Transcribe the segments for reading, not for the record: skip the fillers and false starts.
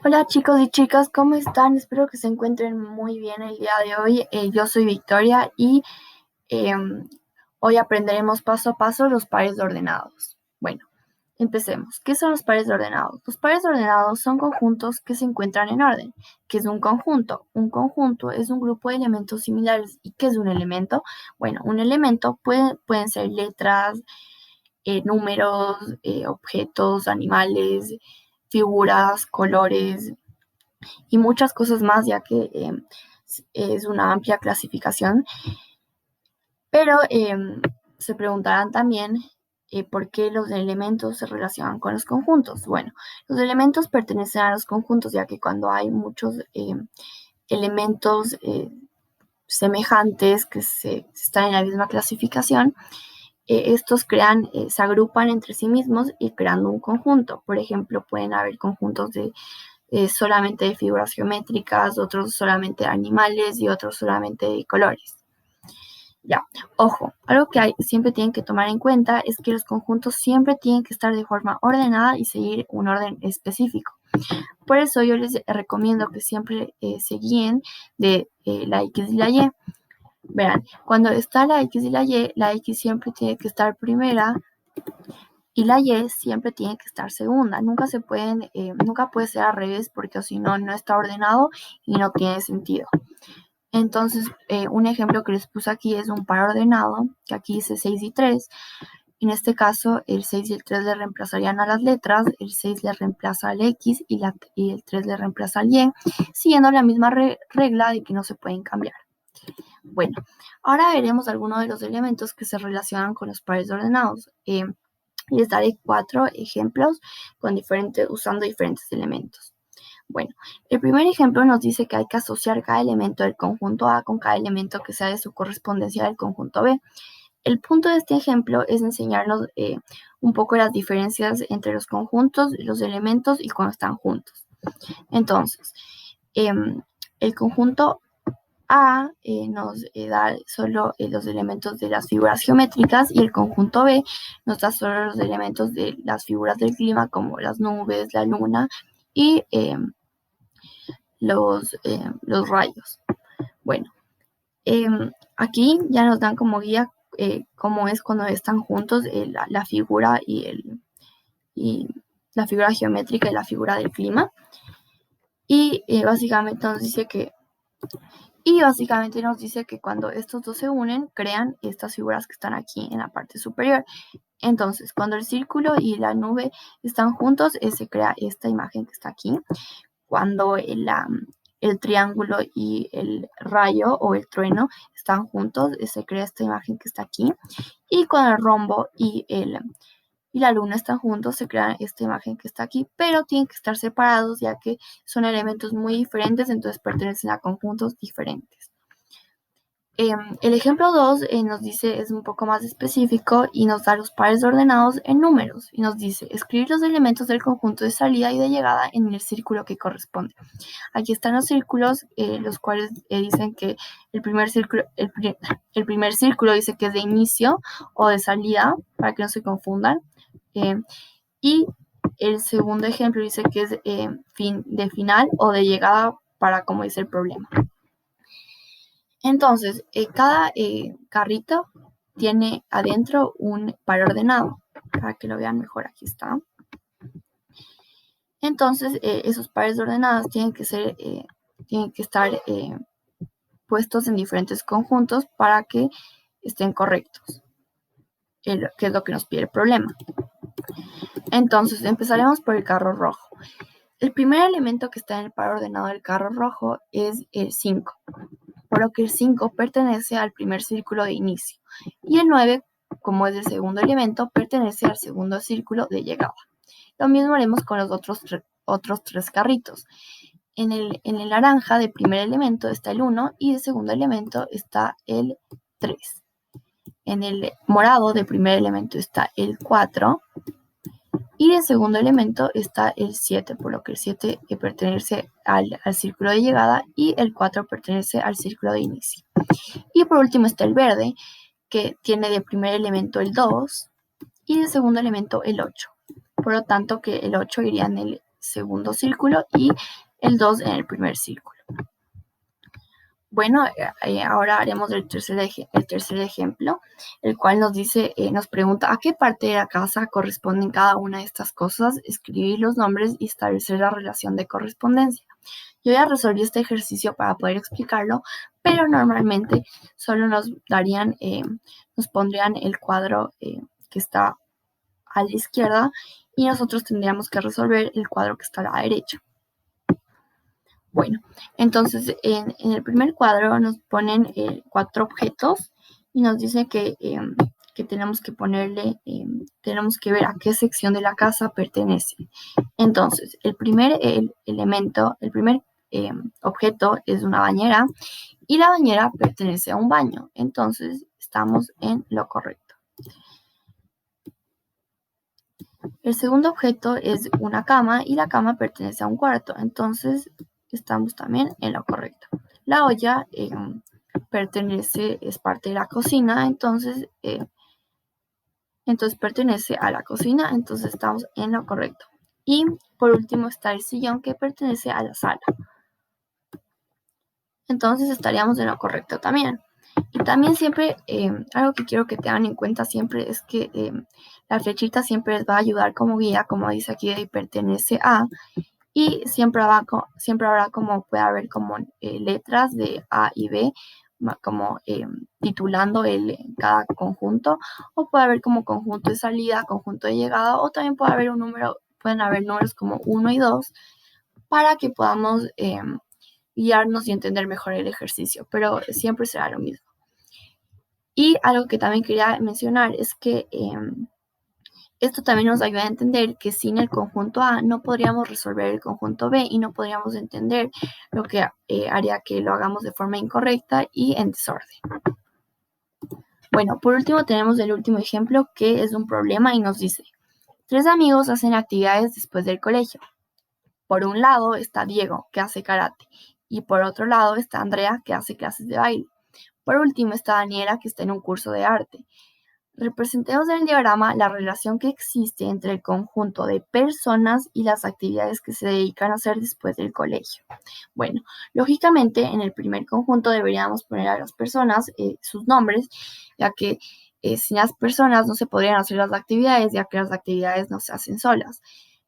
Hola chicos y chicas, ¿cómo están? Espero que se encuentren muy bien el día de hoy. Yo soy Victoria y em, hoy aprenderemos paso a paso los pares ordenados. Bueno, empecemos. ¿Qué son los pares ordenados? Los pares ordenados son conjuntos que se encuentran en orden. ¿Qué es un conjunto? Un conjunto es un grupo de elementos similares. ¿Y qué es un elemento? Bueno, un elemento pueden ser letras, números, objetos, animales, figuras, colores y muchas cosas más, ya que es una amplia clasificación. Pero se preguntarán también por qué los elementos se relacionan con los conjuntos. Bueno, los elementos pertenecen a los conjuntos, ya que cuando hay muchos elementos semejantes que están en la misma clasificación, estos se agrupan entre sí mismos y creando un conjunto. Por ejemplo, pueden haber conjuntos de solamente de figuras geométricas, otros solamente de animales y otros solamente de colores. Ya, ojo, algo que siempre tienen que tomar en cuenta es que los conjuntos siempre tienen que estar de forma ordenada y seguir un orden específico. Por eso yo les recomiendo que siempre se guíen de la X y la Y. Verán, cuando está la X siempre tiene que estar primera y la Y siempre tiene que estar segunda. Nunca puede ser al revés porque si no, no está ordenado y no tiene sentido. Entonces, un ejemplo que les puse aquí es un par ordenado, que aquí dice 6 y 3. En este caso, el 6 y el 3 le reemplazarían a las letras, el 6 le reemplaza al X y el 3 le reemplaza al Y, siguiendo la misma regla de que no se pueden cambiar. Bueno, ahora veremos algunos de los elementos que se relacionan con los pares ordenados. Les daré 4 ejemplos usando diferentes elementos. Bueno, el primer ejemplo nos dice que hay que asociar cada elemento del conjunto A con cada elemento que sea de su correspondencia del conjunto B. El punto de este ejemplo es enseñarnos un poco las diferencias entre los conjuntos, los elementos y cuando están juntos. Entonces, el conjunto A nos da solo los elementos de las figuras geométricas y el conjunto B nos da solo los elementos de las figuras del clima como las nubes, la luna y los rayos. Bueno, aquí ya nos dan como guía cómo es cuando están juntos la figura y la figura geométrica y la figura del clima. Y básicamente nos dice que cuando estos dos se unen, crean estas figuras que están aquí en la parte superior. Entonces, cuando el círculo y la nube están juntos, se crea esta imagen que está aquí. Cuando el triángulo y el rayo o el trueno están juntos, se crea esta imagen que está aquí. Y cuando el rombo y la luna están juntos, se crea esta imagen que está aquí, pero tienen que estar separados ya que son elementos muy diferentes, entonces pertenecen a conjuntos diferentes. El ejemplo 2 nos dice, es un poco más específico y nos da los pares ordenados en números y nos dice escribir los elementos del conjunto de salida y de llegada en el círculo que corresponde. Aquí están los círculos, los cuales dicen que el primer círculo dice que es de inicio o de salida, para que no se confundan. Y el segundo ejemplo dice que es de final o de llegada para como dice el problema. Entonces, cada carrito tiene adentro un par ordenado. Para que lo vean mejor, aquí está. Entonces, esos pares ordenados tienen que estar puestos en diferentes conjuntos para que estén correctos, que es lo que nos pide el problema. Entonces, empezaremos por el carro rojo. El primer elemento que está en el par ordenado del carro rojo es el 5, por lo que el 5 pertenece al primer círculo de inicio y el 9, como es el segundo elemento, pertenece al segundo círculo de llegada. Lo mismo haremos con los otros 3 carritos. En el naranja de primer elemento está el 1 y de segundo elemento está el 3. En el morado de primer elemento está el 4 y de segundo elemento está el 7, por lo que el 7 pertenece al círculo de llegada y el 4 pertenece al círculo de inicio. Y por último está el verde, que tiene de primer elemento el 2 y de segundo elemento el 8. Por lo tanto, que el 8 iría en el segundo círculo y el 2 en el primer círculo. Bueno, ahora haremos el tercer ejemplo, el cual nos dice, nos pregunta a qué parte de la casa corresponden cada una de estas cosas, escribir los nombres y establecer la relación de correspondencia. Yo ya resolví este ejercicio para poder explicarlo, pero normalmente solo nos pondrían el cuadro que está a la izquierda y nosotros tendríamos que resolver el cuadro que está a la derecha. Bueno, entonces en el primer cuadro nos ponen 4 objetos y nos dice que tenemos que ponerle, tenemos que ver a qué sección de la casa pertenece. Entonces, el primer elemento, el primer objeto es una bañera y la bañera pertenece a un baño. Entonces, estamos en lo correcto. El segundo objeto es una cama y la cama pertenece a un cuarto. Entonces, estamos también en lo correcto. La olla es parte de la cocina, entonces pertenece a la cocina, entonces estamos en lo correcto. Y por último está el sillón que pertenece a la sala. Entonces estaríamos en lo correcto también. Y también siempre, algo que quiero que tengan en cuenta siempre es que la flechita siempre les va a ayudar como guía, como dice aquí, de pertenece a. Y siempre habrá como, puede haber como letras de A y B, como titulando cada conjunto, o puede haber como conjunto de salida, conjunto de llegada, o también pueden haber números como 1 y 2, para que podamos guiarnos y entender mejor el ejercicio, pero siempre será lo mismo. Y algo que también quería mencionar es que esto también nos ayuda a entender que sin el conjunto A no podríamos resolver el conjunto B y no podríamos entender lo que haría que lo hagamos de forma incorrecta y en desorden. Bueno, por último tenemos el último ejemplo que es un problema y nos dice: 3 amigos hacen actividades después del colegio. Por un lado está Diego, que hace karate, y por otro lado está Andrea, que hace clases de baile. Por último está Daniela, que está en un curso de arte. Representemos en el diagrama la relación que existe entre el conjunto de personas y las actividades que se dedican a hacer después del colegio. Bueno, lógicamente en el primer conjunto deberíamos poner a las personas sus nombres, ya que sin las personas no se podrían hacer las actividades, ya que las actividades no se hacen solas.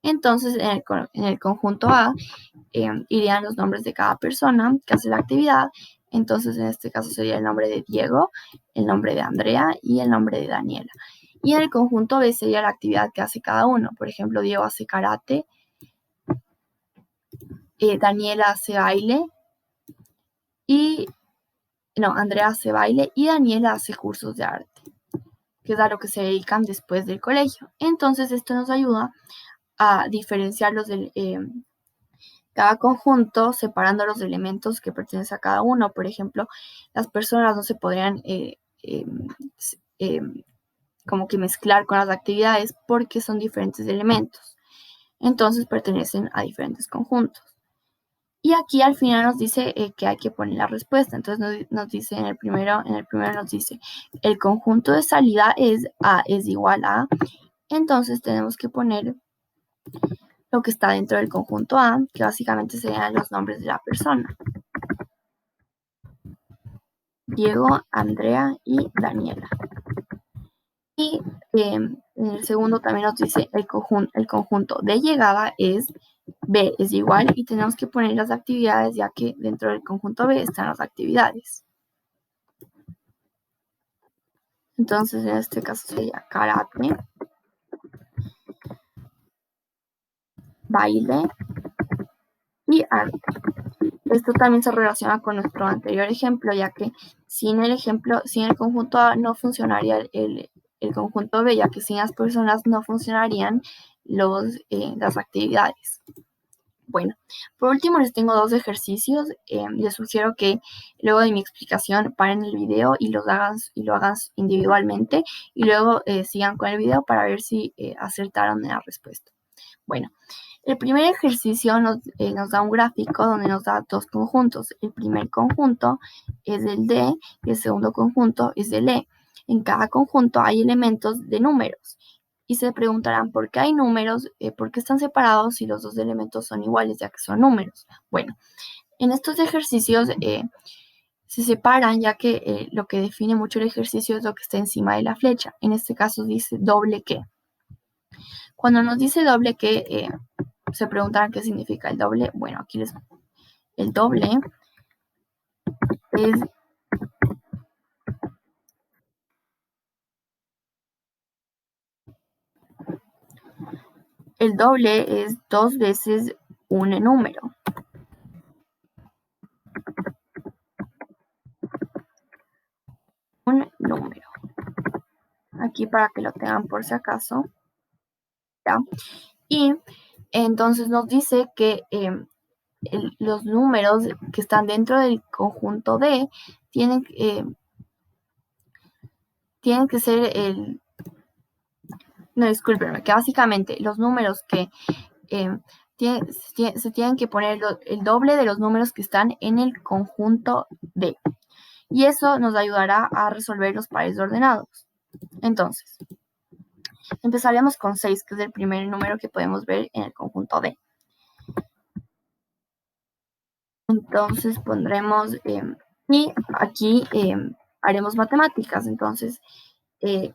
Entonces, en el conjunto A irían los nombres de cada persona que hace la actividad. Entonces, en este caso sería el nombre de Diego, el nombre de Andrea y el nombre de Daniela. Y en el conjunto B sería la actividad que hace cada uno. Por ejemplo, Diego hace karate, Daniela hace baile Andrea hace baile y Daniela hace cursos de arte, que es a lo que se dedican después del colegio. Entonces, esto nos ayuda a diferenciarlos del cada conjunto, separando los elementos que pertenecen a cada uno. Por ejemplo, las personas no se podrían como que mezclar con las actividades porque son diferentes elementos. Entonces pertenecen a diferentes conjuntos. Y aquí al final nos dice que hay que poner la respuesta. Entonces nos dice en el primero nos dice el conjunto de salida es A es igual a. Entonces tenemos que poner lo que está dentro del conjunto A, que básicamente serían los nombres de la persona: Diego, Andrea y Daniela. Y en el segundo también nos dice el conjunto de llegada es B es igual, y tenemos que poner las actividades, ya que dentro del conjunto B están las actividades. Entonces en este caso sería karate, baile y arte. Esto también se relaciona con nuestro anterior ejemplo, ya que sin el conjunto A no funcionaría el conjunto B, ya que sin las personas no funcionarían las actividades. Bueno, por último les tengo 2 ejercicios. Les sugiero que luego de mi explicación paren el video y lo hagan individualmente, y luego sigan con el video para ver si acertaron en la respuesta. Bueno, el primer ejercicio nos da un gráfico donde nos da 2 conjuntos. El primer conjunto es el D y el segundo conjunto es el E. En cada conjunto hay elementos de números. y se preguntarán por qué hay números, por qué están separados si los dos elementos son iguales, ya que son números. Bueno, en estos ejercicios se separan, ya que lo que define mucho el ejercicio es lo que está encima de la flecha. En este caso dice doble que. Cuando nos dice doble que, se preguntarán qué significa el doble. Bueno, aquí el doble es dos veces un número. Un número. Aquí para que lo tengan por si acaso. ¿Ya? Y entonces nos dice que los números que están dentro del conjunto D tienen que ser no, discúlpenme, que básicamente los números que se tienen que poner el doble de los números que están en el conjunto D. Y eso nos ayudará a resolver los pares ordenados. Entonces, empezaremos con 6, que es el primer número que podemos ver en el conjunto D. Entonces pondremos, y aquí haremos matemáticas. Entonces,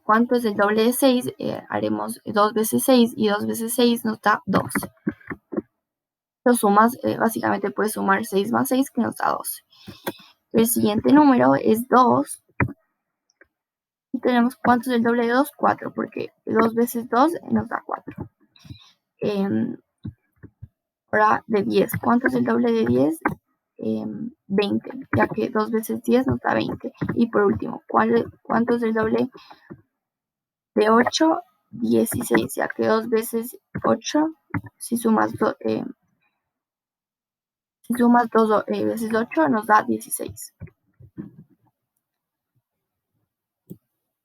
¿cuánto es el doble de 6? Haremos 2 veces 6 y 2 veces 6 nos da 2. Lo sumas, básicamente puedes sumar 6 más 6 que nos da 12. El siguiente número es 2. Y tenemos ¿cuánto es el doble de 2? 4, porque 2 veces 2 nos da 4. Ahora de 10. ¿Cuánto es el doble de 10? 20, ya que 2 veces 10 nos da 20. Y por último, ¿cuánto es el doble de 8? 16, ya que 2 veces 8, si sumas 2 veces 8 nos da 16.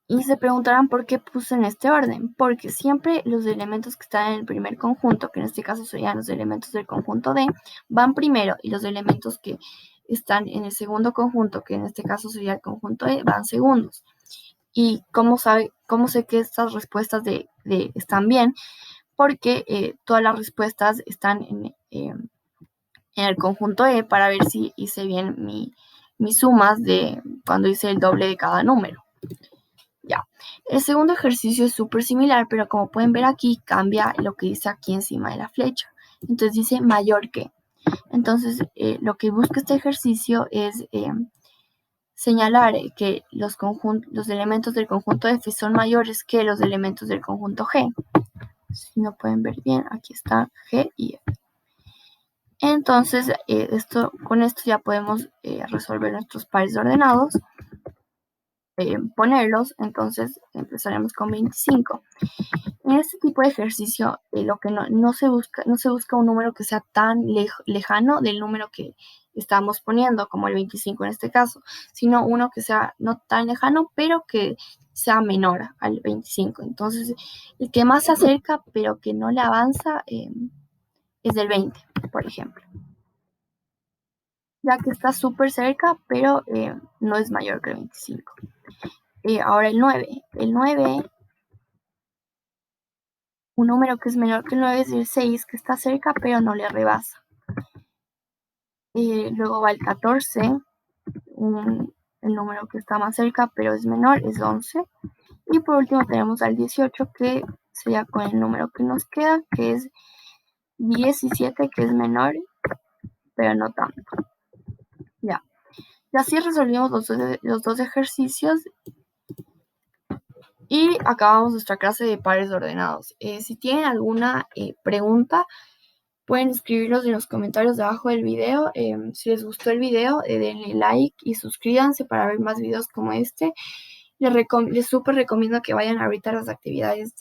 Y se preguntarán por qué puse en este orden, porque siempre los elementos que están en el primer conjunto, que en este caso serían los elementos del conjunto D, van primero, y los elementos que están en el segundo conjunto, que en este caso sería el conjunto E, van segundos. ¿Y cómo sé que estas respuestas están bien? Porque todas las respuestas están en el conjunto E para ver si hice bien mis sumas de cuando hice el doble de cada número. Ya. El segundo ejercicio es súper similar, pero como pueden ver aquí, cambia lo que dice aquí encima de la flecha. Entonces dice mayor que. Entonces, lo que busca este ejercicio es señalar que los elementos del conjunto F son mayores que los elementos del conjunto G. Si no pueden ver bien, aquí está G y F. Entonces, con esto ya podemos resolver nuestros pares ordenados. Ponerlos, entonces empezaremos con 25. En este tipo de ejercicio, lo que no se busca un número que sea tan lejano del número que estamos poniendo, como el 25 en este caso, sino uno que sea no tan lejano, pero que sea menor al 25. Entonces, el que más se acerca, pero que no le avanza, es del 20, por ejemplo. Ya que está súper cerca, pero no es mayor que el 25. Ahora el 9. El 9, un número que es menor que el 9 es el 6, que está cerca, pero no le rebasa. Luego va el 14, el número que está más cerca, pero es menor, es 11. Y por último tenemos al 18, que sería con el número que nos queda, que es 17, que es menor, pero no tanto. Ya. Y así resolvimos los dos ejercicios. Y acabamos nuestra clase de pares ordenados. Si tienen alguna pregunta, pueden escribirlos en los comentarios debajo del video. Si les gustó el video, denle like y suscríbanse para ver más videos como este. Les súper recomiendo que vayan ahorita a las actividades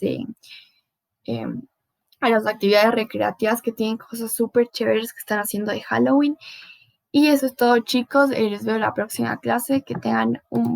a las actividades recreativas, que tienen cosas súper chéveres que están haciendo de Halloween. Y eso es todo, chicos. Les veo en la próxima clase. Que tengan un